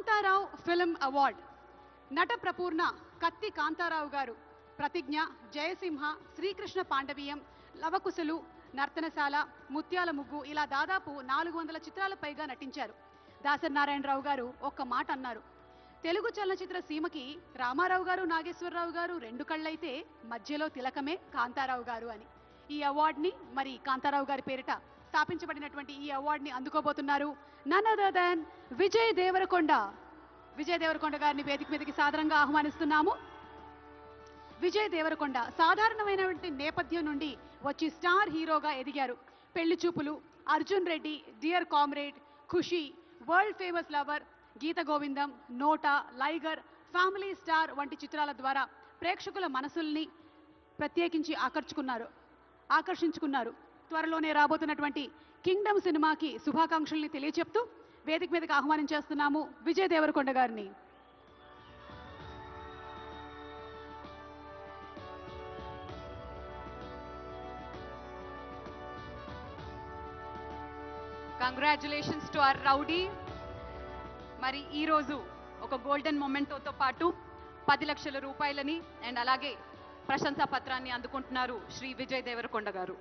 Kantharao film award నట ప్రపూర్ణ కత్తి కాంతారావు గారు ప్రతిజ్ఞ, జయసింహ, శ్రీకృష్ణ పాండవీయం, లవకుశలు, నర్తనశాల, ముత్యాల ముగ్గు ఇలా దాదాపు 400 చిత్రాల పైగా నటించారు. దాసరి నారాయణరావు గారు ఒక్క మాట అన్నారు, తెలుగు చలనచిత్ర సీమకి రామారావు గారు, నాగేశ్వరరావు గారు రెండు కళ్ళైతే మధ్యలో తిలకమే కాంతారావు గారు అని. ఈ అవార్డుని మరి కాంతారావు గారి పేరిట స్థాపించబడినటువంటి ఈ అవార్డుని అందుకోబోతున్నారు none other than Vijay Deverakonda. Vijay Deverakonda గారిని వేదిక మీదకి సాదరంగా ఆహ్వానిస్తున్నాము. విజయ్ దేవరకొండ సాధారణమైనటువంటి నేపథ్యం నుండి వచ్చి స్టార్ హీరోగా ఎదిగారు. పెళ్లి చూపులు, అర్జున్ రెడ్డి, డియర్ కామ్రేడ్, ఖుషి, వరల్డ్ ఫేమస్ లవర్, గీత గోవిందం, నోటా, లైగర్, ఫ్యామిలీ స్టార్ వంటి చిత్రాల ద్వారా ప్రేక్షకుల మనసుల్ని ప్రత్యేకించి ఆకర్షించుకున్నారు. త్వరలోనే రాబోతున్నటువంటి కింగ్డమ్ సినిమాకి శుభాకాంక్షల్ని తెలియచెప్తూ వేదిక మీదకి ఆహ్వానించేస్తున్నాము విజయ్ దేవరకొండ గారిని. Congratulations to our rowdy. మరి ఈరోజు ఒక గోల్డెన్ మొమెంటోతో పాటు 10 లక్షల రూపాయలని అండ్ అలాగే ప్రశంసా పత్రాన్ని అందుకుంటున్నారు శ్రీ విజయ్ దేవరకొండ గారు.